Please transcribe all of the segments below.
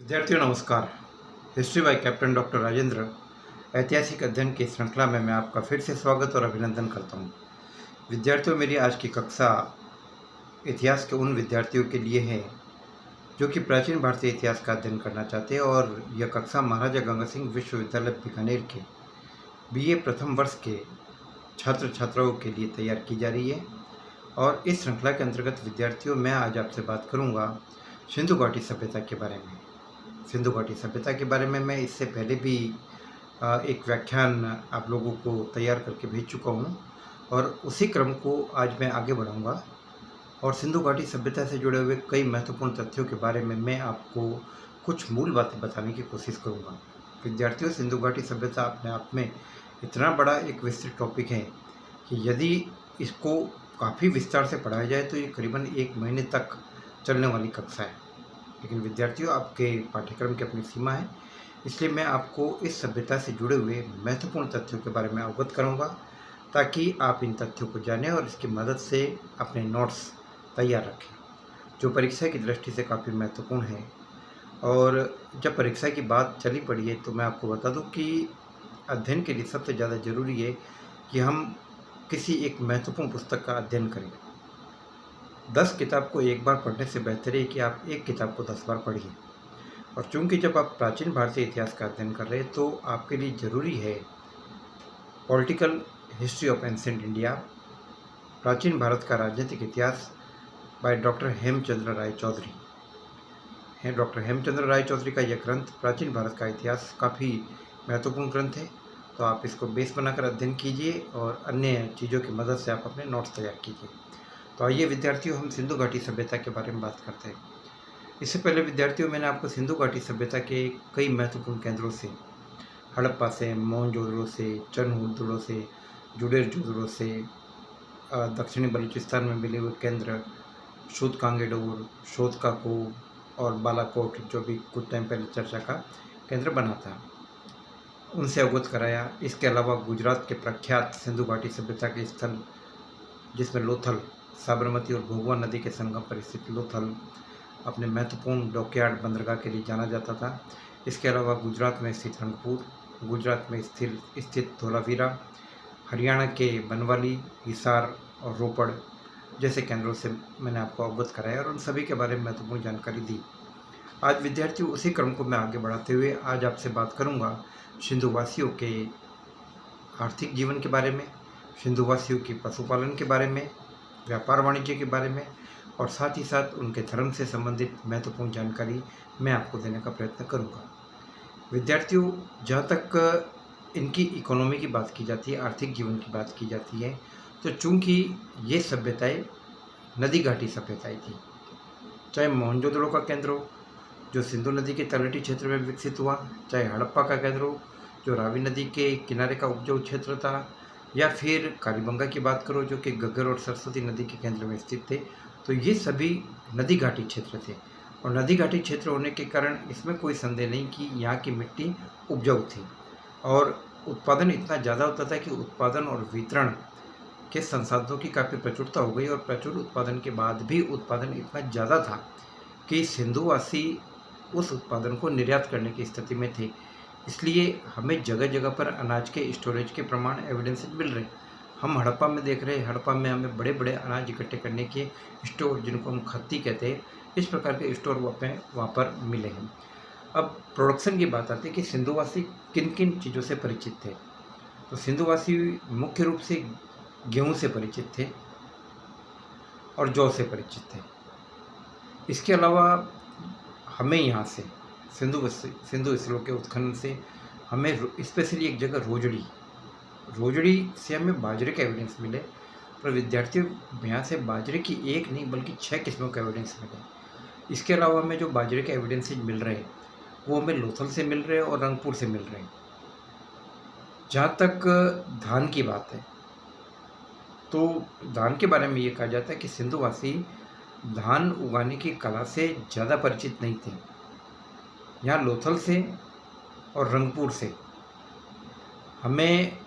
विद्यार्थियों नमस्कार। History by captain doctor Rajendra ऐतिहासिक अध्ययन की श्रृंखला में मैं आपका फिर से स्वागत और अभिनंदन करता हूं। विद्यार्थियों, मेरी आज की कक्षा इतिहास के उन विद्यार्थियों के लिए है जो कि प्राचीन भारतीय इतिहास का अध्ययन करना चाहते हैं और यह कक्षा महाराजा गंगा सिंह विश्वविद्यालय बीकानेर के बीए प्रथम वर्ष के छात्र छात्राओं के लिए तैयार की जा रही है। और इस श्रृंखला के अंतर्गत विद्यार्थियों, मैं आज आपसे बात करूँगा सिंधु घाटी सभ्यता के बारे में। सिंधु घाटी सभ्यता के बारे में मैं इससे पहले भी एक व्याख्यान आप लोगों को तैयार करके भेज चुका हूँ और उसी क्रम को आज मैं आगे बढ़ाऊँगा और सिंधु घाटी सभ्यता से जुड़े हुए कई महत्वपूर्ण तथ्यों के बारे में मैं आपको कुछ मूल बातें बताने की कोशिश करूँगा। विद्यार्थियों, सिंधु घाटी सभ्यता अपने आप में इतना बड़ा एक विस्तृत टॉपिक है कि यदि इसको काफ़ी विस्तार से पढ़ाया जाए तो ये करीबन 1 महीने तक चलने वाली कक्षा है। लेकिन विद्यार्थियों, आपके पाठ्यक्रम की अपनी सीमा है, इसलिए मैं आपको इस सभ्यता से जुड़े हुए महत्वपूर्ण तथ्यों के बारे में अवगत करूंगा ताकि आप इन तथ्यों को जानें और इसकी मदद से अपने नोट्स तैयार रखें, जो परीक्षा की दृष्टि से काफ़ी महत्वपूर्ण है। और जब परीक्षा की बात चली पड़ी है तो मैं आपको बता दूं कि अध्ययन के लिए सबसे ज़्यादा ज़रूरी है कि हम किसी एक महत्वपूर्ण पुस्तक का अध्ययन करें। 10 किताब को एक बार पढ़ने से बेहतर है कि आप एक किताब को 10 बार पढ़िए। और चूंकि जब आप प्राचीन भारतीय इतिहास का अध्ययन कर रहे हैं तो आपके लिए ज़रूरी है political history of ancient India, प्राचीन भारत का राजनीतिक इतिहास बाय डॉक्टर हेमचंद्र राय चौधरी है। डॉक्टर हेमचंद्र राय चौधरी का यह ग्रंथ प्राचीन भारत का इतिहास काफ़ी महत्वपूर्ण ग्रंथ है, तो आप इसको बेस बनाकर अध्ययन कीजिए और अन्य चीज़ों की मदद से आप अपने नोट्स तैयार कीजिए। तो आइए विद्यार्थियों, हम सिंधु घाटी सभ्यता के बारे में बात करते हैं। इससे पहले विद्यार्थियों, मैंने आपको सिंधु घाटी सभ्यता के कई महत्वपूर्ण केंद्रों से, हड़प्पा से, मोहनजोदड़ो से, चनहुदड़ो से, जुडेरजोदड़ो से, दक्षिणी बलूचिस्तान में मिले हुए केंद्र सूतकांगेडोर, शोधकाको और बालाकोट, जो भी कुछ टाइम पहले चर्चा का केंद्र बना था, उनसे अवगत कराया। इसके अलावा गुजरात के प्रख्यात सिंधु घाटी सभ्यता के स्थल, जिसमें लोथल, साबरमती और भोगवा नदी के संगम पर स्थित लोथल अपने महत्वपूर्ण डॉकयार्ड बंदरगाह के लिए जाना जाता था। इसके अलावा गुजरात में स्थित रंगपुर, गुजरात में स्थित धोलावीरा, हरियाणा के बनवाली, हिसार और रोपड़ जैसे केंद्रों से मैंने आपको अवगत कराया और उन सभी के बारे में महत्वपूर्ण जानकारी दी। आज विद्यार्थियों, उसी क्रम को मैं आगे बढ़ाते हुए आज आपसे बात करूँगा सिंधुवासियों के आर्थिक जीवन के बारे में, सिंधुवासियों की पशुपालन के बारे में, व्यापार वाणिज्य के बारे में और साथ ही साथ उनके धर्म से संबंधित महत्वपूर्ण जानकारी मैं आपको देने का प्रयत्न करूंगा। विद्यार्थियों, जहाँ तक इनकी इकोनॉमी की बात की जाती है, आर्थिक जीवन की बात की जाती है, तो चूंकि ये सभ्यताएं नदी घाटी सभ्यताएं थी, चाहे मोहनजोदड़ो का केंद्र हो जो सिंधु नदी के तलहटी क्षेत्र में विकसित हुआ, चाहे हड़प्पा का केंद्र हो जो रावी नदी के किनारे का उपजाऊ क्षेत्र था, या फिर कालीबंगा की बात करो जो कि घग्गर और सरस्वती नदी के केंद्र में स्थित थे, तो ये सभी नदी घाटी क्षेत्र थे। और नदी घाटी क्षेत्र होने के कारण इसमें कोई संदेह नहीं कि यहाँ की मिट्टी उपजाऊ थी और उत्पादन इतना ज़्यादा होता था कि उत्पादन और वितरण के संसाधनों की काफ़ी प्रचुरता हो गई और प्रचुर उत्पादन के बाद भी उत्पादन इतना ज़्यादा था कि सिंधुवासी उस उत्पादन को निर्यात करने की स्थिति में थे। इसलिए हमें जगह जगह पर अनाज के स्टोरेज के प्रमाण एविडेंसेज मिल रहे हैं। हम हड़प्पा में देख रहे हैं, हड़प्पा में हमें बड़े बड़े अनाज इकट्ठे करने के स्टोर, जिनको हम खत्ती कहते हैं, इस प्रकार के स्टोर वहाँ पर मिले हैं। अब प्रोडक्शन की बात आती है कि सिंधुवासी किन किन चीज़ों से परिचित थे। तो सिंधुवासी मुख्य रूप से गेहूँ से परिचित थे और जौ से परिचित थे। इसके अलावा हमें यहाँ से सिंधु स्थलों के उत्खनन से हमें स्पेशली एक जगह रोजड़ी से हमें बाजरे के एविडेंस मिले। पर विद्यार्थियों, यहाँ से बाजरे की एक नहीं बल्कि 6 किस्मों के एविडेंस मिले। इसके अलावा हमें जो बाजरे के एविडेंसेज मिल रहे हैं वो हमें लोथल से मिल रहे हैं और रंगपुर से मिल रहे हैं। जहाँ तक धान की बात है तो धान के बारे में ये कहा जाता है कि सिंधुवासी धान उगाने की कला से ज़्यादा परिचित नहीं थे। यहाँ लोथल से और रंगपुर से हमें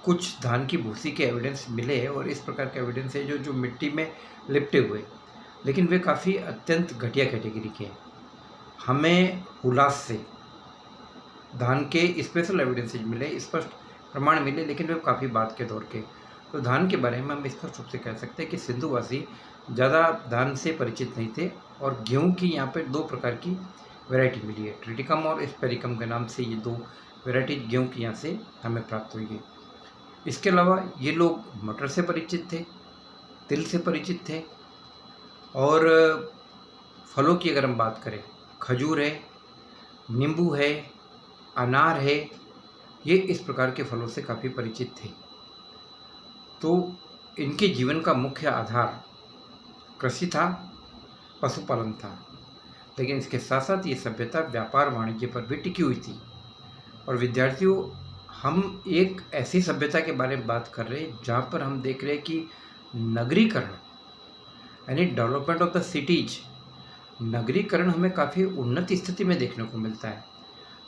कुछ धान की भूसी के एविडेंस मिले और इस प्रकार के एविडेंस है जो मिट्टी में लिपटे हुए, लेकिन वे काफ़ी अत्यंत घटिया कैटेगरी के हैं। हमें हुलास से धान के स्पेशल एविडेंसेज मिले, स्पष्ट प्रमाण मिले, लेकिन वे काफ़ी बाद के दौर के। तो धान के बारे में हम स्पष्ट रूप से कह सकते हैं कि सिंधुवासी ज़्यादा धान से परिचित नहीं थे और गेहूं की यहाँ पे 2 प्रकार की वैरायटी मिली है, ट्रिटिकम और स्पेरिकम के नाम से। ये 2 वैरायटी गेहूं की यहाँ से हमें प्राप्त हुई है। इसके अलावा ये लोग मटर से परिचित थे, तिल से परिचित थे और फलों की अगर हम बात करें, खजूर है, नींबू है, अनार है, ये इस प्रकार के फलों से काफ़ी परिचित थे। तो इनके जीवन का मुख्य आधार कृषि था, पशुपालन था, लेकिन इसके साथ साथ ये सभ्यता व्यापार वाणिज्य पर भी टिकी हुई थी। और विद्यार्थियों, हम एक ऐसी सभ्यता के बारे में बात कर रहे हैं जहाँ पर हम देख रहे हैं कि नगरीकरण यानी डेवलपमेंट ऑफ द सिटीज, नगरीकरण हमें काफ़ी उन्नत स्थिति में देखने को मिलता है।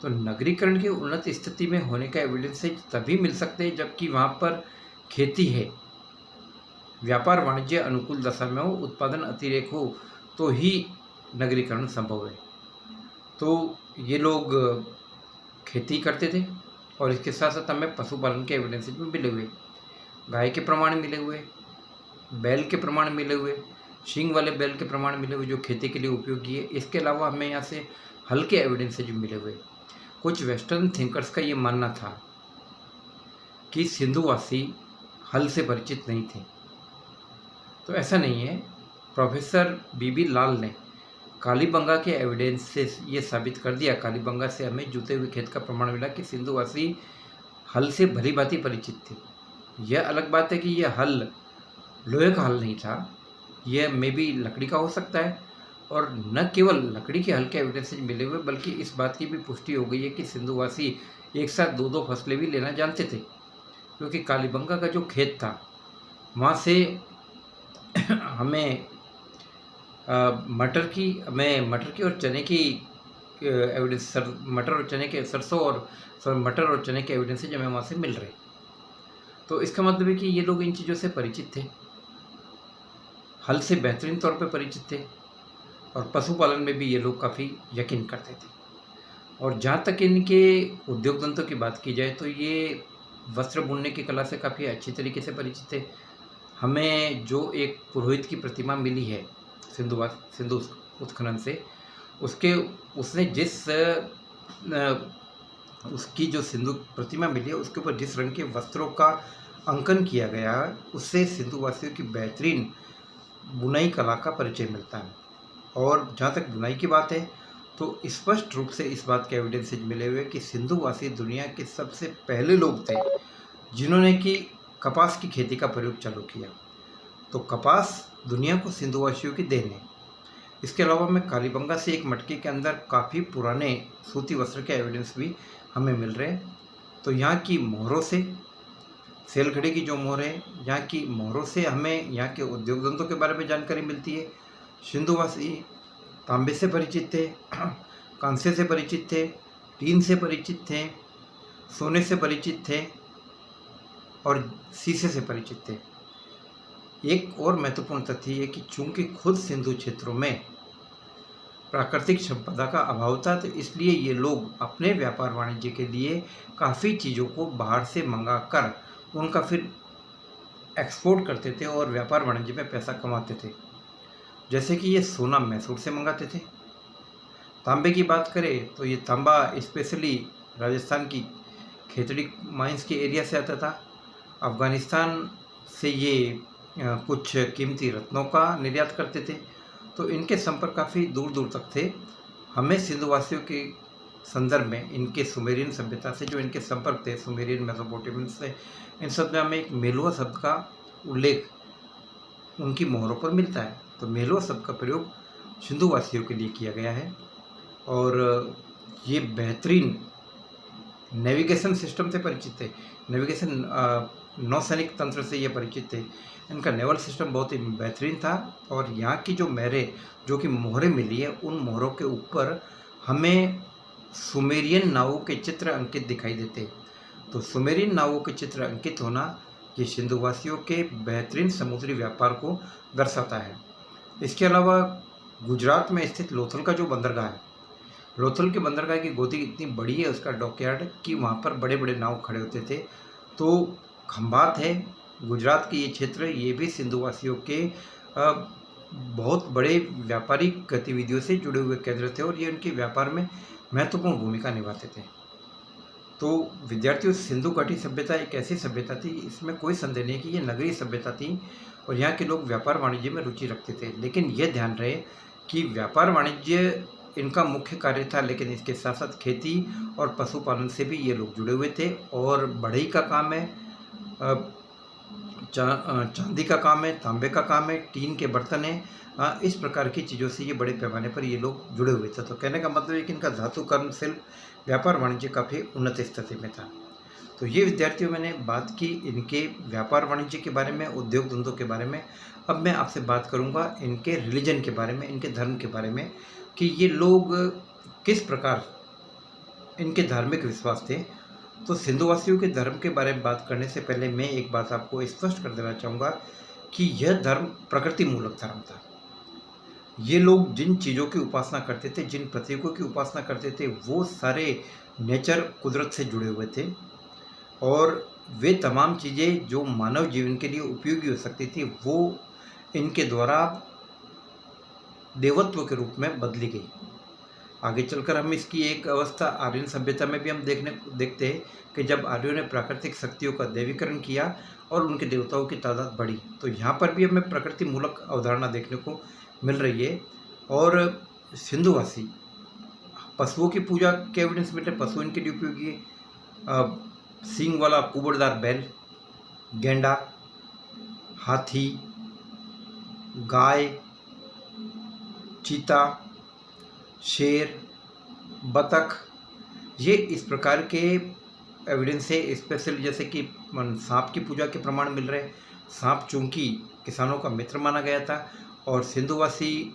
तो नगरीकरण की उन्नत स्थिति में होने का एविडेंस तभी मिल सकते हैं जबकि वहाँ पर खेती है, व्यापार वाणिज्य अनुकूल दशा में हो, उत्पादन अतिरेक हो, तो ही नगरीकरण संभव है। तो ये लोग खेती करते थे और इसके साथ साथ हमें पशुपालन के एविडेंस भी मिले हुए, गाय के प्रमाण मिले हुए, बैल के प्रमाण मिले हुए, सींग वाले बैल के प्रमाण मिले हुए जो खेती के लिए उपयोगी है। इसके अलावा हमें यहाँ से हल के एविडेंस भी मिले हुए। कुछ वेस्टर्न थिंकर्स का ये मानना था कि सिंधुवासी हल से परिचित नहीं थे, तो ऐसा नहीं है। प्रोफेसर बीबी लाल ने कालीबंगा के एविडेंस से ये साबित कर दिया, कालीबंगा से हमें जुते हुए खेत का प्रमाण मिला कि सिंधुवासी हल से भली भांति परिचित थे। यह अलग बात है कि यह हल लोहे का हल नहीं था, यह मे बी लकड़ी का हो सकता है। और न केवल लकड़ी के हल के एविडेंस मिले हुए बल्कि इस बात की भी पुष्टि हो गई है कि सिंधुवासी एक साथ 2-2 फसलें भी लेना जानते थे, क्योंकि कालीबंगा का जो खेत था वहाँ से हमें मटर की और चने की एविडेंस, मटर और चने के सरसों और मटर और चने के एविडेंस हमें वहाँ से मिल रहे। तो इसका मतलब है कि ये लोग इन चीज़ों से परिचित थे, हल से बेहतरीन तौर पे परिचित थे और पशुपालन में भी ये लोग काफ़ी यकीन करते थे। और जहाँ तक इनके उद्योग धंधों की बात की जाए तो ये वस्त्र बुनने की कला से काफ़ी अच्छी तरीके से परिचित थे। हमें जो एक पुरोहित की प्रतिमा मिली है सिंधु उत्खनन से, उसने जिस उसकी जो सिंधु प्रतिमा मिली है उसके ऊपर जिस रंग के वस्त्रों का अंकन किया गया है उससे सिंधुवासियों की बेहतरीन बुनाई कला का परिचय मिलता है। और जहाँ तक बुनाई की बात है तो स्पष्ट रूप से इस बात के एविडेंस मिले हुए कि सिंधुवासी दुनिया के सबसे पहले लोग थे जिन्होंने कि कपास की खेती का प्रयोग चालू किया। तो कपास दुनिया को सिंधुवासियों की देन है। इसके अलावा में कालीबंगा से एक मटके के अंदर काफ़ी पुराने सूती वस्त्र के एविडेंस भी हमें मिल रहे हैं। तो यहाँ की मोहरों से, सेलखड़ी की जो मोहर है, यहाँ की मोहरों से हमें यहाँ के उद्योग धंधों के बारे में जानकारी मिलती है। सिंधुवासी तांबे से परिचित थे, कांसे से परिचित थे, टीन से परिचित थे, सोने से परिचित थे और शीशे से परिचित थे। एक और महत्वपूर्ण तथ्य है कि चूंकि खुद सिंधु क्षेत्रों में प्राकृतिक संपदा का अभाव था तो इसलिए ये लोग अपने व्यापार वाणिज्य के लिए काफ़ी चीज़ों को बाहर से मंगाकर उनका फिर एक्सपोर्ट करते थे और व्यापार वाणिज्य में पैसा कमाते थे। जैसे कि ये सोना मैसूर से मंगाते थे। तांबे की बात करें तो ये तांबा स्पेशली राजस्थान की खेतड़ी माइंस के एरिया से आता था। अफ़गानिस्तान से ये कुछ कीमती रत्नों का निर्यात करते थे। तो इनके संपर्क काफ़ी दूर दूर तक थे। हमें सिंधुवासियों के संदर्भ में इनके सुमेरियन सभ्यता से जो इनके संपर्क थे सुमेरियन मेसोपोटामियन से, इन सब में हमें एक मेलुआ शब्द का उल्लेख उनकी मोहरों पर मिलता है। तो मेलुआ शब्द का प्रयोग सिंधुवासियों के लिए किया गया है और ये बेहतरीन नेविगेशन सिस्टम से परिचित थे। नेविगेशन नौसैनिक तंत्र से ये परिचित थे। इनका नेवल सिस्टम बहुत ही बेहतरीन था और यहाँ की जो मोहरें मिली है उन मोहरों के ऊपर हमें सुमेरियन नावों के चित्र अंकित दिखाई देते। तो सुमेरियन नावों के चित्र अंकित होना ये सिंधुवासियों के बेहतरीन समुद्री व्यापार को दर्शाता है। इसके अलावा गुजरात में स्थित लोथल का जो बंदरगाह है लोथल के बंदरगाह की गोदी इतनी बड़ी है उसका डॉकयार्ड कि वहाँ पर बड़े बड़े नाव खड़े होते थे। तो खंभात है, गुजरात के ये क्षेत्र, ये भी सिंधुवासियों के बहुत बड़े व्यापारिक गतिविधियों से जुड़े हुए केंद्र थे और ये उनके व्यापार में महत्वपूर्ण भूमिका निभाते थे। तो विद्यार्थियों, सिंधु घाटी सभ्यता एक ऐसी सभ्यता थी, इसमें कोई संदेह नहीं कि ये नगरीय सभ्यता थी और यहाँ के लोग व्यापार वाणिज्य में रुचि रखते थे। लेकिन यह ध्यान रहे कि व्यापार वाणिज्य इनका मुख्य कार्य था, लेकिन इसके साथ साथ खेती और पशुपालन से भी ये लोग जुड़े हुए थे। और बढ़ई का काम है, चांदी का काम है, तांबे का काम है, टीन के बर्तन हैं, इस प्रकार की चीज़ों से ये बड़े पैमाने पर ये लोग जुड़े हुए थे। तो कहने का मतलब है कि इनका धातु कर्म शिल्प व्यापार वाणिज्य काफ़ी उन्नत स्थिति में था। तो ये विद्यार्थियों, मैंने बात की इनके व्यापार वाणिज्य के बारे में, उद्योग धंधों के बारे में। अब मैं आपसे बात करूँगा इनके रिलीजन के बारे में, इनके धर्म के बारे में, कि ये लोग किस प्रकार इनके धार्मिक विश्वास थे। तो सिंधुवासियों के धर्म के बारे में बात करने से पहले मैं एक बात आपको स्पष्ट कर देना चाहूँगा कि यह धर्म प्रकृति मूलक धर्म था। ये लोग जिन चीज़ों की उपासना करते थे, जिन प्रतीकों की उपासना करते थे, वो सारे नेचर, कुदरत से जुड़े हुए थे और वे तमाम चीज़ें जो मानव जीवन के लिए उपयोगी हो सकती थी, वो इनके द्वारा देवत्व के रूप में बदली गई। आगे चलकर हम इसकी एक अवस्था आर्यन सभ्यता में भी हम देखते हैं कि जब आर्यों ने प्राकृतिक शक्तियों का देवीकरण किया और उनके देवताओं की तादाद बढ़ी, तो यहाँ पर भी हमें प्रकृति मूलक अवधारणा देखने को मिल रही है। और सिंधुवासी पशुओं की पूजा के एविडेंस मिलते, पशु इनके लिए उपयोगी है। सींग वाला कुबड़दार बैल, गेंडा, हाथी, गाय, चीता, शेर, बतख, ये इस प्रकार के एविडेंस है। स्पेशली जैसे कि सांप की पूजा के प्रमाण मिल रहे हैं। सांप चूंकि किसानों का मित्र माना गया था और सिंधुवासी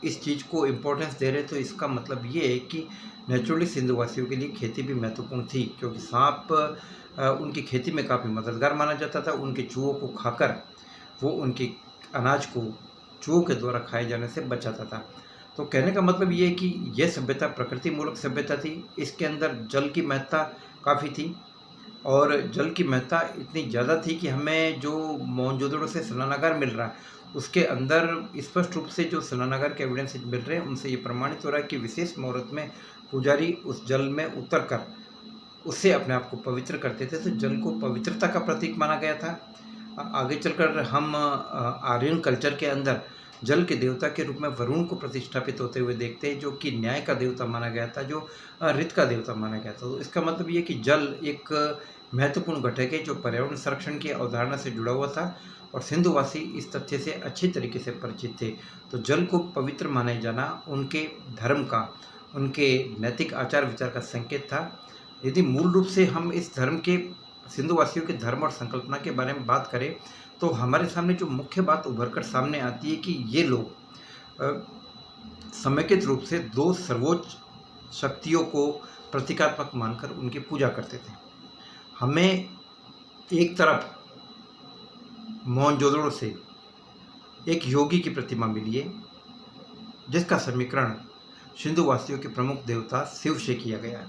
इस चीज़ को इम्पोर्टेंस दे रहे, तो इसका मतलब ये है कि नेचुरली सिंधुवासियों के लिए खेती भी महत्वपूर्ण थी, क्योंकि सांप उनकी खेती में काफ़ी मददगार माना जाता था। उनके चूहों को खाकर वो उनके अनाज को चूहों के द्वारा खाए जाने से बचाता था। तो कहने का मतलब ये है कि यह सभ्यता प्रकृति मूलक सभ्यता थी। इसके अंदर जल की महत्ता काफ़ी थी और जल की महत्ता इतनी ज़्यादा थी कि हमें जो मोहनजोदड़ो से स्नानागार मिल रहा है, उसके अंदर स्पष्ट रूप से जो स्नानागार के एविडेंस मिल रहे हैं, उनसे ये प्रमाणित हो रहा है कि विशेष मुहूर्त में पुजारी उस जल में उतर कर उससे अपने आप को पवित्र करते थे। तो जल को पवित्रता का प्रतीक माना गया था। आगे चलकर हम आर्यन कल्चर के अंदर जल के देवता के रूप में वरुण को प्रतिष्ठापित होते हुए देखते हैं, जो कि न्याय का देवता माना गया था, जो ऋत का देवता माना गया था। तो इसका मतलब ये कि जल एक महत्वपूर्ण घटक है जो पर्यावरण संरक्षण की अवधारणा से जुड़ा हुआ था और सिंधुवासी इस तथ्य से अच्छी तरीके से परिचित थे। तो जल को पवित्र माने जाना उनके धर्म का, उनके नैतिक आचार विचार का संकेत था। यदि मूल रूप से हम इस धर्म के, सिंधुवासियों के धर्म और संकल्पना के बारे में बात करें, तो हमारे सामने जो मुख्य बात उभर कर सामने आती है कि ये लोग समेकित रूप से दो सर्वोच्च शक्तियों को प्रतीकात्मक मानकर उनकी पूजा करते थे। हमें एक तरफ मोहनजोदड़ो से एक योगी की प्रतिमा मिली है, जिसका समीकरण सिंधुवासियों के प्रमुख देवता शिव से किया गया है,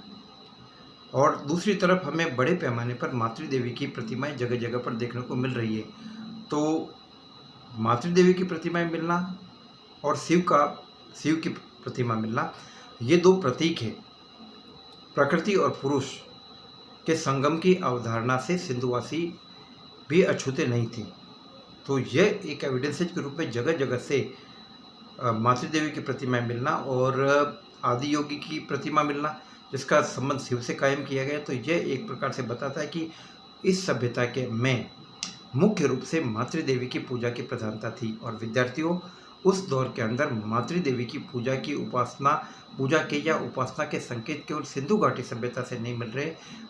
और दूसरी तरफ हमें बड़े पैमाने पर मातृदेवी की प्रतिमाएं जगह जगह पर देखने को मिल रही है। तो मातृदेवी की प्रतिमाएं मिलना और शिव की प्रतिमा मिलना, ये दो प्रतीक है प्रकृति और पुरुष के संगम की अवधारणा से सिंधुवासी भी अछूते नहीं थे। तो यह एक एविडेंसेज के रूप में जगह जगह से मातृदेवी की प्रतिमाएं मिलना और आदि योगी की प्रतिमा मिलना, जिसका संबंध शिव से कायम किया गया, तो यह एक प्रकार से बताता है कि इस सभ्यता के में मुख्य रूप से मातृदेवी की पूजा की प्रधानता थी। और विद्यार्थियों, उस दौर के अंदर मातृदेवी की पूजा के संकेत केवल सिंधु घाटी सभ्यता से नहीं मिल रहे,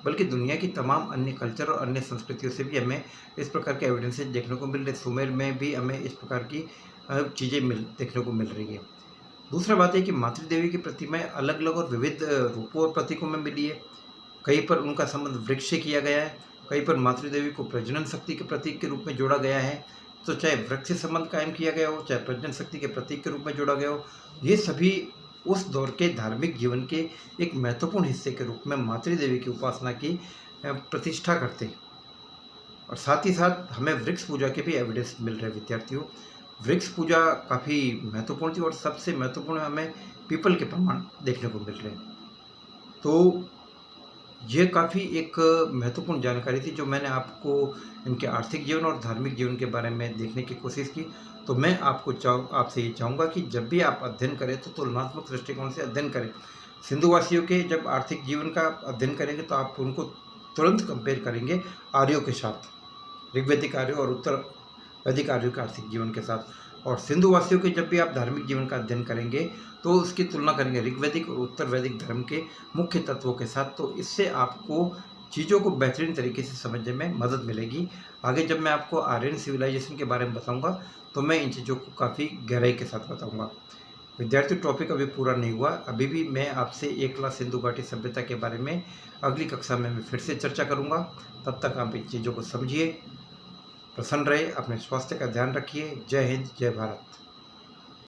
बल्कि दुनिया की तमाम अन्य कल्चर और अन्य संस्कृतियों से भी हमें इस प्रकार के एविडेंसेस देखने को मिल रहे। सुमेर में भी हमें इस प्रकार की चीज़ें देखने को मिल रही है। दूसरा बात है कि मातृदेवी की प्रतिमाएं अलग अलग और विविध रूपों और प्रतीकों में मिली है। कहीं पर उनका संबंध वृक्ष से किया गया है, कहीं पर मातृदेवी को प्रजनन शक्ति के प्रतीक के रूप में जोड़ा गया है। तो चाहे वृक्ष से संबंध कायम किया गया हो, चाहे प्रजनन शक्ति के प्रतीक के रूप में जोड़ा गया हो, ये सभी उस दौर के धार्मिक जीवन के एक महत्वपूर्ण हिस्से के रूप में मातृदेवी की उपासना की प्रतिष्ठा करते हैं। और साथ ही साथ हमें वृक्ष पूजा के भी एविडेंस मिल रहे हैं विद्यार्थियों। वृक्ष पूजा काफ़ी महत्वपूर्ण थी और सबसे महत्वपूर्ण हमें पीपल के प्रमाण देखने को मिल रहे हैं। तो ये काफ़ी एक महत्वपूर्ण जानकारी थी जो मैंने आपको इनके आर्थिक जीवन और धार्मिक जीवन के बारे में देखने की कोशिश की। तो मैं आपसे ये चाहूँगा कि जब भी आप अध्ययन करें तो तुलनात्मक दृष्टिकोण से अध्ययन करें। सिंधुवासियों के जब आर्थिक जीवन का अध्ययन करेंगे तो आप उनको तुरंत कंपेयर करेंगे आर्यों के साथ, ऋग्वैदिक आर्यों और उत्तर वैदिक आर्यों के आर्थिक जीवन के साथ। और सिंधुवासियों के जब भी आप धार्मिक जीवन का अध्ययन करेंगे तो उसकी तुलना करेंगे ऋग्वैदिक और उत्तर वैदिक धर्म के मुख्य तत्वों के साथ। तो इससे आपको चीज़ों को बेहतरीन तरीके से समझने में मदद मिलेगी। आगे जब मैं आपको आर्यन सिविलाइजेशन के बारे में बताऊंगा तो मैं इन चीज़ों को काफ़ी गहराई के साथ बताऊंगा। विद्यार्थी, टॉपिक अभी पूरा नहीं हुआ, अभी भी मैं आपसे एकला सिंधु घाटी सभ्यता के बारे में अगली कक्षा में मैं फिर से चर्चा करूंगा। तब तक आप इन चीज़ों को समझिए, प्रसन्न रहे, अपने स्वास्थ्य का ध्यान रखिए। जय हिंद, जय भारत।